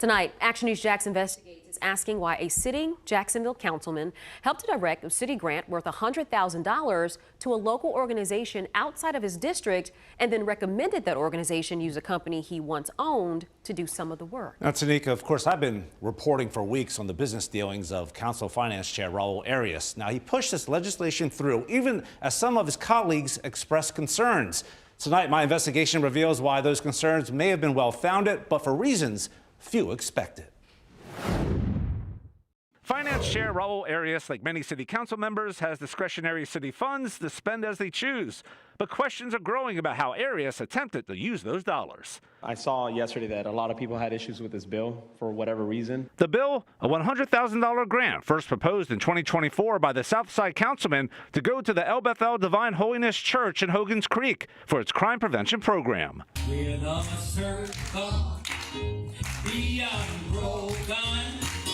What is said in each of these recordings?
Tonight, Action News Jax Investigates is asking why a sitting Jacksonville councilman helped to direct a city grant worth $100,000 to a local organization outside of his district and then recommended that organization use a company he once owned to do some of the work. Now, Tanika, of course, I've been reporting for weeks on the business dealings of Council Finance Chair Raul Arias. Now, he pushed this legislation through even as some of his colleagues expressed concerns. Tonight, my investigation reveals why those concerns may have been well-founded, but for reasons few expected. Finance Chair Raul Arias, like many city council members, has discretionary city funds to spend as they choose. But questions are growing about how Arias attempted to use those dollars. I saw yesterday that a lot of people had issues with this bill for whatever reason. The bill, a $100,000 grant, first proposed in 2024 by the Southside councilman to go to the El Bethel Divine Holiness Church in Hogan's Creek for its crime prevention program.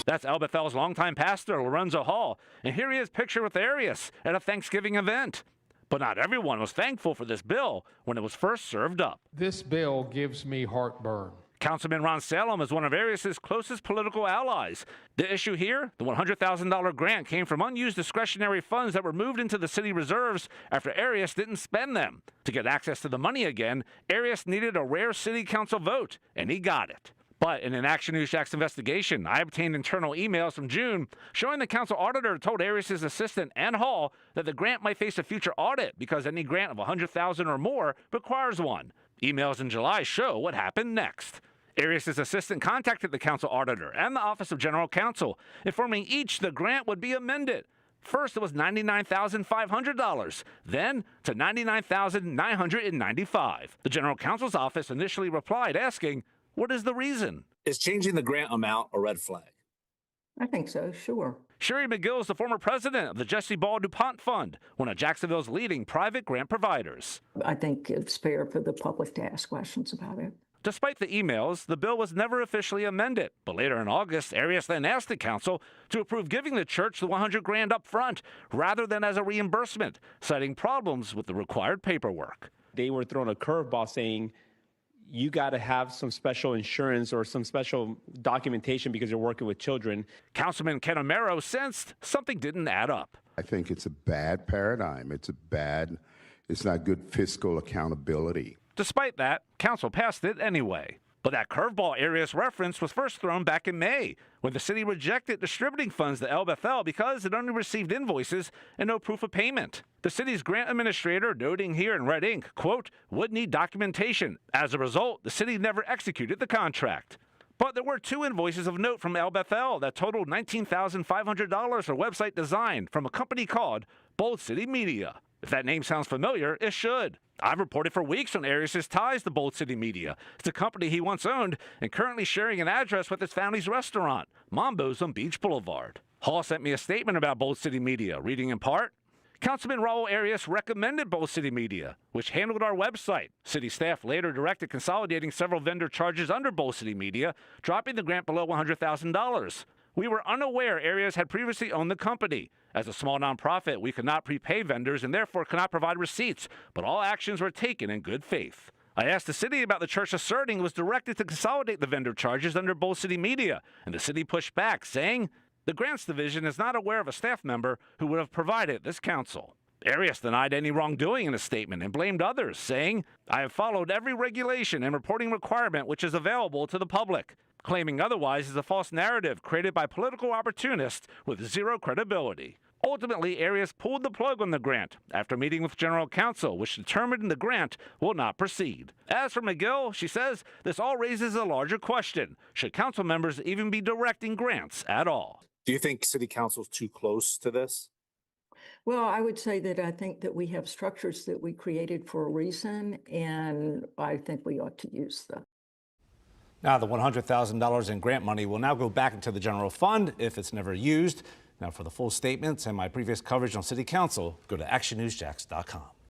That's El Bethel's longtime pastor, Lorenzo Hall, and here he is pictured with Arias at a Thanksgiving event. But not everyone was thankful for this bill when it was first served up. This bill gives me heartburn. Councilman Ron Salem is one of Arias' closest political allies. The issue here, the $100,000 grant came from unused discretionary funds that were moved into the city reserves after Arias didn't spend them. To get access to the money again, Arias needed a rare city council vote, and he got it. But in an Action News Jax investigation, I obtained internal emails from June showing the council auditor told Arias' assistant and Hall that the grant might face a future audit because any grant of $100,000 or more requires one. Emails in July show what happened next. Arias' assistant contacted the council auditor and the Office of General Counsel, informing each the grant would be amended. First, it was $99,500, then to $99,995. The General Counsel's office initially replied asking, "What is the reason?" Is changing the grant amount a red flag? I think so, sure. Sherry McGill is the former president of the Jesse Ball DuPont Fund, one of Jacksonville's leading private grant providers. I think it's fair for the public to ask questions about it. Despite the emails, the bill was never officially amended. But later in August, Arias then asked the council to approve giving the church the $100,000 up front rather than as a reimbursement, citing problems with the required paperwork. They were throwing a curveball saying, you got to have some special insurance or some special documentation because you're working with children. Councilman Ken Amaro sensed something didn't add up. I think it's a bad paradigm. It's not good fiscal accountability. Despite that, council passed it anyway. But that curveball Arias reference was first thrown back in May, when the city rejected distributing funds to El Bethel because it only received invoices and no proof of payment. The city's grant administrator, noting here in red ink, quote, would need documentation. As a result, the city never executed the contract. But there were two invoices of note from El Bethel that totaled $19,500 for website design from a company called Bold City Media. If that name sounds familiar, it should. I've reported for weeks on Arias' ties to Bold City Media. It's a company he once owned and currently sharing an address with his family's restaurant, Mambo's on Beach Boulevard. Hall sent me a statement about Bold City Media, reading in part, Councilman Raul Arias recommended Bold City Media, which handled our website. City staff later directed consolidating several vendor charges under Bold City Media, dropping the grant below $100,000. We were unaware Arias had previously owned the company. As a small nonprofit, we could not prepay vendors and therefore could not provide receipts, but all actions were taken in good faith. I asked the city about the church asserting it was directed to consolidate the vendor charges under Bold City Media, and the city pushed back, saying the grants division is not aware of a staff member who would have provided this counsel. Arias denied any wrongdoing in a statement and blamed others, saying, I have followed every regulation and reporting requirement which is available to the public. Claiming otherwise is a false narrative created by political opportunists with zero credibility. Ultimately, Arias pulled the plug on the grant after meeting with General Counsel, which determined the grant will not proceed. As for McGill, she says this all raises a larger question. Should council members even be directing grants at all? Do you think city council is too close to this? Well, I would say that I think that we have structures that we created for a reason, and I think we ought to use them. Now, the $100,000 in grant money will now go back into the general fund if it's never used. Now, for the full statements and my previous coverage on City Council, go to actionnewsjax.com.